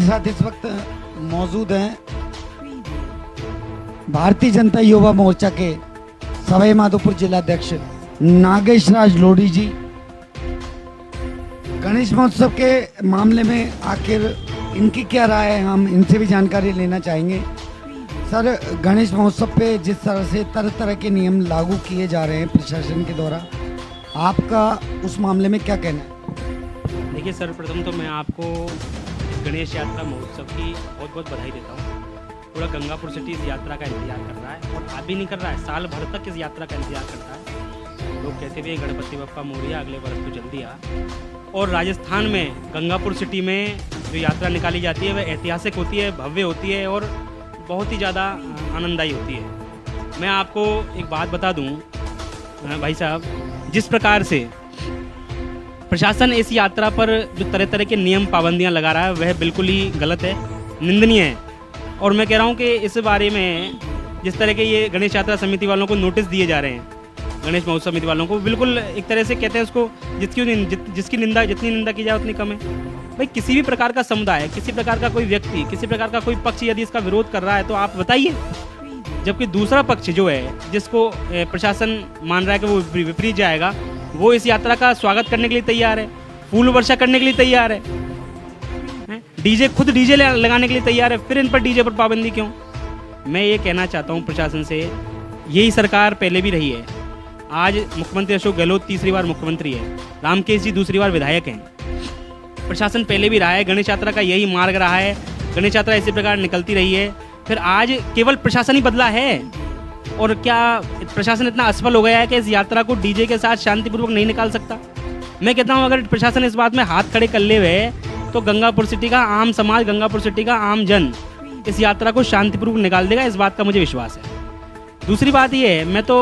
साथ इस वक्त मौजूद हैं भारतीय जनता युवा मोर्चा के सवाई माधोपुर जिलाध्यक्ष नागेश राज लोढ़ी जी। गणेश महोत्सव के मामले में आखिर इनकी क्या राय है, हम इनसे भी जानकारी लेना चाहेंगे। सर, गणेश महोत्सव पे जिस तरह से तरह तरह के नियम लागू किए जा रहे हैं प्रशासन के द्वारा, आपका उस मामले में क्या कहना है? देखिए, सर्वप्रथम तो मैं आपको गणेश यात्रा महोत्सव की बहुत बहुत बधाई देता हूँ। पूरा गंगापुर सिटी इस यात्रा का इंतजार कर रहा है और अभी नहीं कर रहा है, साल भर तक इस यात्रा का इंतजार करता है। लोग कहते भी गणपति बप्पा मोरिया, अगले वर्ष तो जल्दी आ। और राजस्थान में गंगापुर सिटी में जो यात्रा निकाली जाती है वह ऐतिहासिक होती है, भव्य होती है और बहुत ही ज़्यादा आनंददायी होती है। मैं आपको एक बात बता दूं भाई साहब, जिस प्रकार से प्रशासन इस यात्रा पर जो तरह तरह के नियम पाबंदियां लगा रहा है वह बिल्कुल ही गलत है, निंदनीय है। और मैं कह रहा हूं कि इस बारे में जिस तरह के ये गणेश यात्रा समिति वालों को नोटिस दिए जा रहे हैं, गणेश महोत्सव समिति वालों को, बिल्कुल एक तरह से कहते हैं उसको जिसकी निंदा जितनी निंदा की जाए उतनी कम है। भाई, किसी भी प्रकार का समुदाय, किसी प्रकार का कोई व्यक्ति, किसी प्रकार का कोई पक्ष यदि इसका विरोध कर रहा है तो आप बताइए। जबकि दूसरा पक्ष जो है, जिसको प्रशासन मान रहा है कि वो विपरीत जाएगा, वो इस यात्रा का स्वागत करने के लिए तैयार है, फूल वर्षा करने के लिए तैयार है, खुद डीजे लगाने के लिए तैयार है। फिर इन पर डीजे पर पाबंदी क्यों? मैं ये कहना चाहता हूँ प्रशासन से, यही सरकार पहले भी रही है। आज मुख्यमंत्री अशोक गहलोत तीसरी बार मुख्यमंत्री है, रामकेश जी दूसरी बार विधायक हैं। प्रशासन पहले भी रहा है, गणेश यात्रा का यही मार्ग रहा है, गणेश यात्रा इसी प्रकार निकलती रही है। फिर आज केवल प्रशासन ही बदला है। और क्या प्रशासन इतना असफल हो गया है कि इस यात्रा को डीजे के साथ शांतिपूर्वक नहीं निकाल सकता? मैं कहता हूँ अगर प्रशासन इस बात में हाथ खड़े कर ले हुए तो गंगापुर सिटी का आम समाज, गंगापुर सिटी का आम जन इस यात्रा को शांतिपूर्वक निकाल देगा, इस बात का मुझे विश्वास है। दूसरी बात ये है, मैं तो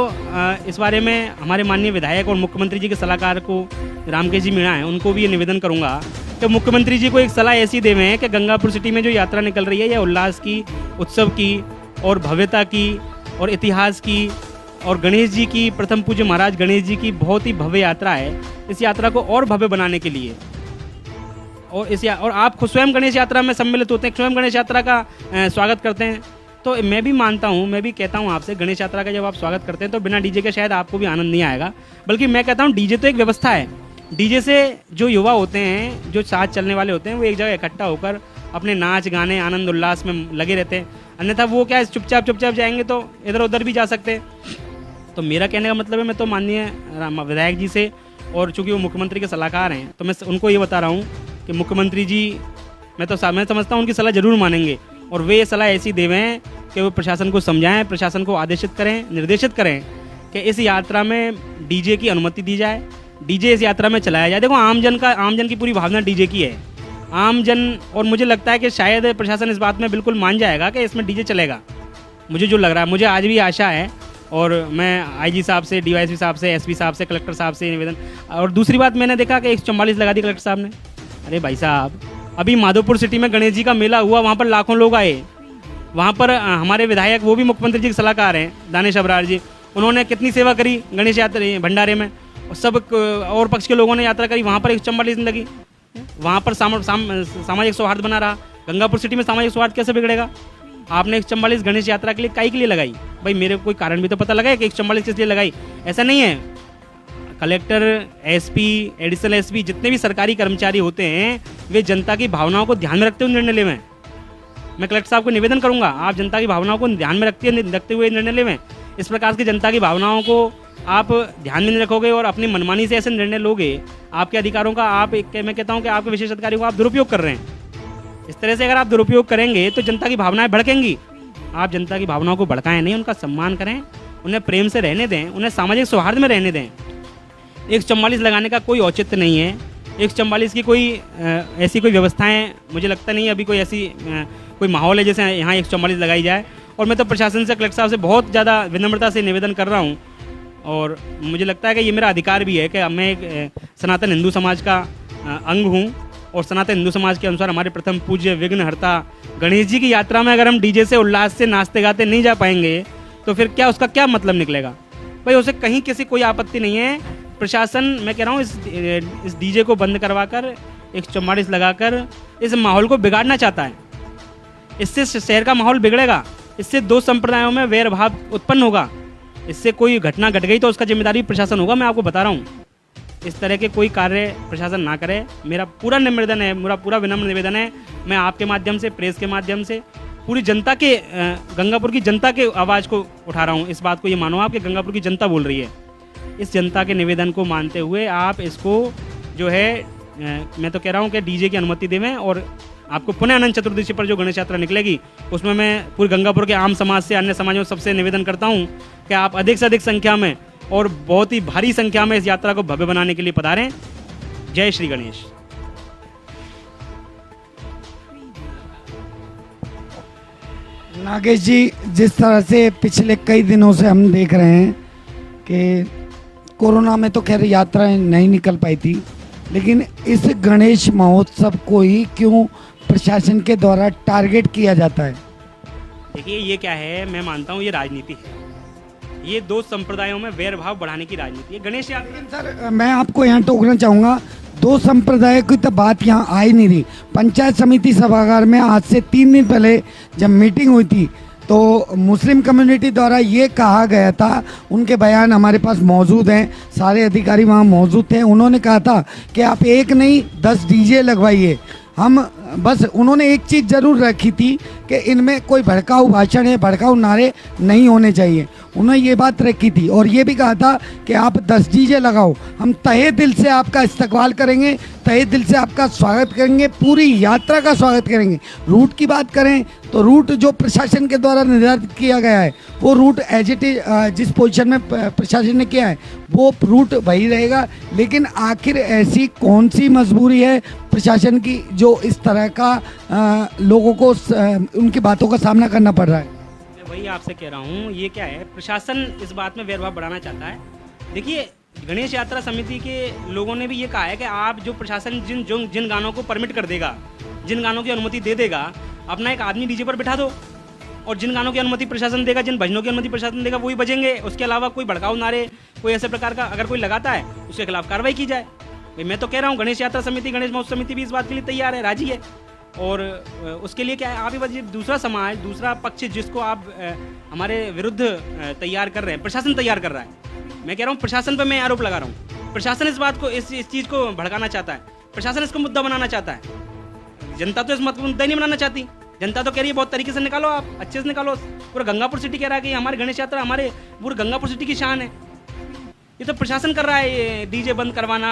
इस बारे में हमारे माननीय विधायक और मुख्यमंत्री जी के सलाहकार को रामकेश जी मीणा हैं, उनको भी ये निवेदन करूँगा कि मुख्यमंत्री जी को एक सलाह ऐसी देवें कि गंगापुर सिटी में जो यात्रा निकल रही है यह उल्लास की, उत्सव की और भव्यता की और इतिहास की और गणेश जी की, प्रथम पूज्य महाराज गणेश जी की बहुत ही भव्य यात्रा है। इस यात्रा को और भव्य बनाने के लिए और आप खुद स्वयं गणेश यात्रा में सम्मिलित होते हैं, स्वयं गणेश यात्रा का स्वागत करते हैं, तो मैं भी मानता हूँ, मैं भी कहता हूँ आपसे, गणेश यात्रा का जब आप स्वागत करते हैं तो बिना डीजे के शायद आपको भी आनंद नहीं आएगा। बल्कि मैं कहता हूँ डीजे तो एक व्यवस्था है। डीजे से जो युवा होते हैं, जो साथ चलने वाले होते हैं, वो एक जगह इकट्ठा होकर अपने नाच गाने आनंद उल्लास में लगे रहते हैं। अन्यथा वो क्या चुपचाप जाएंगे तो इधर उधर भी जा सकते हैं। तो मेरा कहने का मतलब है, मैं तो माननीय विधायक जी से, और चूंकि वो मुख्यमंत्री के सलाहकार हैं, तो मैं उनको ये बता रहा हूँ कि मुख्यमंत्री जी, मैं समझता हूँ उनकी सलाह जरूर मानेंगे और वे ये सलाह ऐसी देवें कि वो प्रशासन को समझाएं, प्रशासन को आदेशित करें, निर्देशित करें कि इस यात्रा में डीजे की अनुमति दी जाए, डीजे इस यात्रा में चलाया जाए। देखो, आमजन की पूरी भावना डीजे की है, आमजन, और मुझे लगता है कि शायद प्रशासन इस बात में बिल्कुल मान जाएगा कि इसमें डीजे चलेगा। मुझे जो लग रहा है, मुझे आज भी आशा है, और मैं आईजी साहब से, डीवाईएसपी साहब से, एसपी साहब से, कलेक्टर साहब से निवेदन। और दूसरी बात, मैंने देखा कि 144 लगा दी कलेक्टर साहब ने। अरे भाई साहब, अभी माधोपुर सिटी में गणेश जी का मेला हुआ, वहाँ पर लाखों लोग आए। वहाँ पर हमारे विधायक, वो भी मुख्यमंत्री जी के सलाहकार हैं, दानिश अबरार जी, उन्होंने कितनी सेवा करी गणेश यात्रा भंडारे में, और सब और पक्ष के लोगों ने यात्रा करी। वहाँ पर 144 नहीं लगी, वहाँ पर सामाजिक सौहार्द बना रहा। गंगापुर सिटी में सामाजिक सौहार्द कैसे बिगड़ेगा? आपने 144 गणेश यात्रा के लिए काई के लिए लगाई? भाई, मेरे को कोई कारण भी तो पता लगा कि 144 किस लिए लगाई। ऐसा नहीं है। कलेक्टर, एसपी, एडिशनल एसपी, जितने भी सरकारी कर्मचारी होते हैं, वे जनता की भावनाओं को ध्यान में रखते हुए निर्णय लेवें। मैं कलेक्टर साहब को निवेदन करूंगा, आप जनता की भावनाओं को ध्यान में रखते हुए निर्णय लेवें। इस प्रकार की जनता की भावनाओं को आप ध्यान में नहीं रखोगे और अपनी मनमानी से ऐसे निर्णय लोगे, आपके अधिकारों का मैं कहता हूँ कि आपके विशेष अधिकारियों को आप दुरुपयोग कर रहे हैं। इस तरह से अगर आप दुरुपयोग करेंगे तो जनता की भावनाएं भड़केंगी। आप जनता की भावनाओं को भड़काएं नहीं, उनका सम्मान करें, उन्हें प्रेम से रहने दें, उन्हें सामाजिक सौहार्द में रहने दें। 144 लगाने का कोई औचित्य नहीं है। 144 की कोई ऐसी कोई व्यवस्थाएं, मुझे लगता नहीं अभी कोई ऐसी कोई माहौल है जैसे यहाँ 144 लगाई जाए। और मैं तो प्रशासन से, कलेक्टर साहब से बहुत ज़्यादा विनम्रता से निवेदन कर रहा हूँ, और मुझे लगता है कि ये मेरा अधिकार भी है कि मैं एक सनातन हिंदू समाज का अंग हूँ, और सनातन हिंदू समाज के अनुसार हमारे प्रथम पूज्य विघ्नहर्ता गणेश जी की यात्रा में अगर हम डीजे से उल्लास से नाचते गाते नहीं जा पाएंगे तो फिर क्या, उसका क्या मतलब निकलेगा? भाई, उसे कहीं किसी कोई आपत्ति नहीं है। प्रशासन, मैं कह रहा हूँ, इस डीजे को बंद करवा कर 144 लगाकर इस माहौल को बिगाड़ना चाहता है। इससे शहर का माहौल बिगड़ेगा, इससे दो संप्रदायों में वैर भाव उत्पन्न होगा, इससे कोई घटना घट गई तो उसका जिम्मेदारी प्रशासन होगा। मैं आपको बता रहा हूँ, इस तरह के कोई कार्य प्रशासन ना करे। मेरा पूरा निवेदन है, मेरा पूरा विनम्र निवेदन है, मैं आपके माध्यम से, प्रेस के माध्यम से पूरी जनता के, गंगापुर की जनता के आवाज़ को उठा रहा हूँ। इस बात को ये मानो आप कि गंगापुर की जनता बोल रही है। इस जनता के निवेदन को मानते हुए आप इसको जो है, मैं तो कह रहा हूँ कि डीजे की अनुमति देवें, और आपको पुनः अनंत चतुर्दशी पर जो गणेश यात्रा निकलेगी उसमें मैं पूरी गंगापुर के आम समाज से, अन्य समाजों सबसे निवेदन करता हूँ कि आप अधिक से अधिक संख्या में और बहुत ही भारी संख्या में इस यात्रा को भव्य बनाने के लिए पधारें। जय श्री गणेश। नागेश जी, जिस तरह से पिछले कई दिनों से हम देख रहे हैं कि कोरोना में तो खैर यात्राएं नहीं निकल पाई थी, लेकिन इस गणेश महोत्सव को ही क्यों प्रशासन के द्वारा टारगेट किया जाता है? देखिए, ये क्या है, मैं मानता हूँ ये राजनीति है। ये दो संप्रदायों में वैर भाव बढ़ाने की राजनीति है। गणेश यात्रा, लेकिन सर मैं आपको यहाँ टोकना चाहूँगा, दो संप्रदाय की तो बात यहाँ आ ही नहीं रही। पंचायत समिति सभागार में आज से 3 दिन पहले जब मीटिंग हुई थी तो मुस्लिम कम्युनिटी द्वारा ये कहा गया था, उनके बयान हमारे पास मौजूद हैं, सारे अधिकारी वहाँ मौजूद थे, उन्होंने कहा था कि आप एक नहीं 10 डीजे लगवाइए। हम बस, उन्होंने एक चीज़ ज़रूर रखी थी कि इनमें कोई भड़काऊ भाषण या भड़काऊ नारे नहीं होने चाहिए। उन्होंने ये बात रखी थी और ये भी कहा था कि आप 10 डीजे लगाओ, हम तहे दिल से आपका इस्तकबाल करेंगे, तहे दिल से आपका स्वागत करेंगे, पूरी यात्रा का स्वागत करेंगे। रूट की बात करें तो रूट जो प्रशासन के द्वारा निर्धारित किया गया है वो रूट एज इट इज, जिस पोजीशन में प्रशासन ने किया है वो रूट वही रहेगा। लेकिन आखिर ऐसी कौन सी मजबूरी है प्रशासन की जो इस तरह का लोगों को उनकी बातों का सामना करना पड़ रहा है? मैं वही आपसे कह रहा हूँ, ये क्या है, प्रशासन इस बात में वैरभाव बढ़ाना चाहता है। देखिए, गणेश यात्रा समिति के लोगों ने भी ये कहा है कि आप जो प्रशासन जिन गानों को परमिट कर देगा, जिन गानों की अनुमति दे देगा, अपना एक आदमी डीजे पर बिठा दो, और जिन गानों की अनुमति प्रशासन देगा, जिन भजनों की अनुमति प्रशासन देगा वही बजेंगे। उसके अलावा कोई भड़काऊ नारे, कोई ऐसे प्रकार का अगर कोई लगाता है उसके खिलाफ कार्रवाई की जाए। भाई मैं तो कह रहा हूँ, गणेश यात्रा समिति, गणेश महोत्सव समिति भी इस बात के लिए तैयार है, राजी है। और उसके लिए क्या है, आप ही बस दूसरा समाज, दूसरा पक्ष जिसको आप हमारे विरुद्ध तैयार कर रहे हैं, प्रशासन तैयार कर रहा है। मैं कह रहा हूँ प्रशासन पर मैं आरोप लगा रहा हूँ। प्रशासन इस बात को, इस चीज़ को भड़काना चाहता है, प्रशासन इसको मुद्दा बनाना चाहता है। जनता तो इस मुद्दा नहीं बनाना चाहती। जनता तो कह रही है बहुत तरीके से निकालो, आप अच्छे से निकालो। पूरा गंगापुर सिटी कह रहा है कि हमारी गणेश यात्रा हमारे पूरे गंगापुर सिटी की शान है। ये तो प्रशासन कर रहा है, ये डीजे बंद करवाना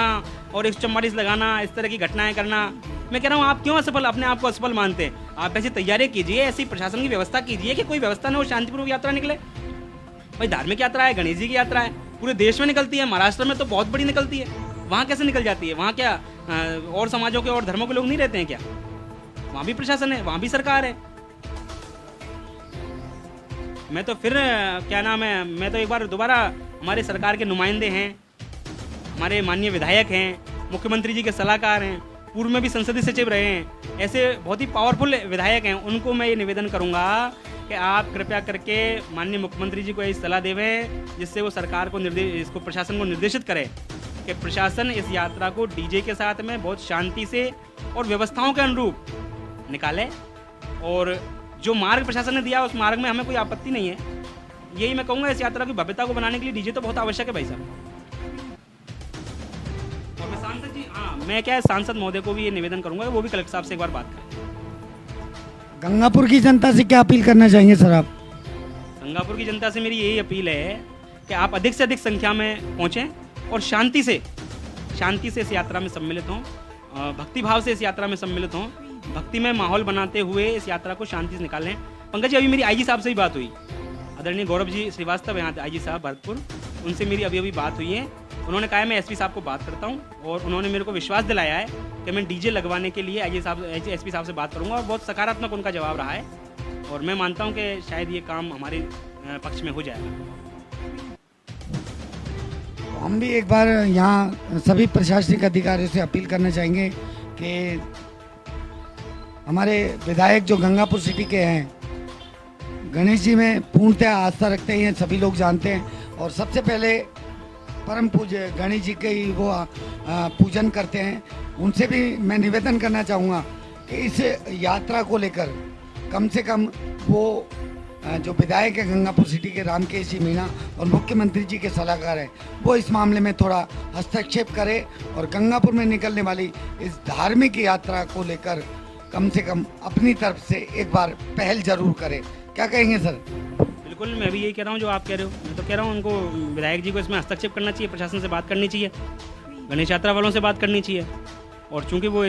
और 144 लगाना, इस तरह की घटनाएं करना। मैं कह रहा हूँ, आप क्यों असफल, अपने आप को असफल मानते हैं? आप ऐसी तैयारी कीजिए, ऐसी प्रशासन की व्यवस्था कीजिए कि कोई व्यवस्था न हो, शांतिपूर्वक यात्रा निकले। भाई धार्मिक यात्रा है, गणेश जी की यात्रा है, पूरे देश में निकलती है, महाराष्ट्र में तो बहुत बड़ी निकलती है, वहाँ कैसे निकल जाती है? वहाँ क्या और समाजों के और धर्मों के लोग नहीं रहते हैं क्या? वहाँ भी प्रशासन है, वहाँ भी सरकार है। मैं तो फिर क्या नाम है, मैं तो एक बार दोबारा, हमारे सरकार के नुमाइंदे हैं, हमारे माननीय विधायक हैं, मुख्यमंत्री जी के सलाहकार हैं, पूर्व में भी संसदीय सचिव रहे हैं, ऐसे बहुत ही पावरफुल विधायक हैं, उनको मैं ये निवेदन करूंगा कि आप कृपया करके माननीय मुख्यमंत्री जी को ये सलाह देवें जिससे वो सरकार को इसको प्रशासन को निर्देशित करे कि प्रशासन इस यात्रा को डीजे के साथ में बहुत शांति से और व्यवस्थाओं के अनुरूप निकाले। और जो मार्ग प्रशासन ने दिया उस मार्ग में हमें कोई आपत्ति नहीं है। यही मैं कहूँगा, इस यात्रा की भव्यता को बनाने के लिए डीजे तो बहुत आवश्यक है भाई साहब। और मैं सांसद जी, हाँ, मैं क्या है, सांसद महोदय को भी ये निवेदन करूंगा कि वो भी कलेक्टर साहब से एक बार बात करें। गंगापुर की जनता से क्या अपील करना चाहेंगे सर आप? गंगापुर की जनता से मेरी यही अपील है कि आप अधिक से अधिक संख्या में पहुँचें और शांति से इस यात्रा में सम्मिलित हों, भक्ति भाव से इस यात्रा में सम्मिलित हों, भक्ति में माहौल बनाते हुए इस यात्रा को शांति से निकालें। पंकज जी, अभी मेरी आईजी साहब से ही बात हुई, आदरणीय गौरव जी श्रीवास्तव यहाँ आईजी साहब भरतपुर, उनसे मेरी अभी बात हुई है। उन्होंने कहा है मैं एसपी साहब को बात करता हूँ, और उन्होंने मेरे को विश्वास दिलाया है कि मैं डीजे लगवाने के लिए एसपी साहब से बात करूँगा, और बहुत सकारात्मक उनका जवाब रहा है, और मैं मानता हूँ कि शायद ये काम हमारे पक्ष में हो जाएगा। हम भी एक बार यहाँ सभी प्रशासनिक अधिकारियों से अपील करना चाहेंगे कि हमारे विधायक जो गंगापुर सिटी के हैं, गणेश जी में पूर्णतः आस्था रखते हैं, सभी लोग जानते हैं। और सबसे पहले परम पूज्य गणेश जी के ही वो पूजन करते हैं, उनसे भी मैं निवेदन करना चाहूँगा कि इस यात्रा को लेकर कम से कम वो जो विधायक है गंगापुर सिटी के रामकेश जी मीणा और मुख्यमंत्री जी के सलाहकार हैं, वो इस मामले में थोड़ा हस्तक्षेप करे और गंगापुर में निकलने वाली इस धार्मिक यात्रा को लेकर कम से कम अपनी तरफ से एक बार पहल जरूर करे। क्या कहेंगे सर? बिल्कुल, मैं भी यही कह रहा हूँ जो आप कह रहे हो। मैं तो कह रहा हूँ उनको, विधायक जी को इसमें हस्तक्षेप करना चाहिए, प्रशासन से बात करनी चाहिए, गणेश यात्रा वालों से बात करनी चाहिए। और चूंकि वो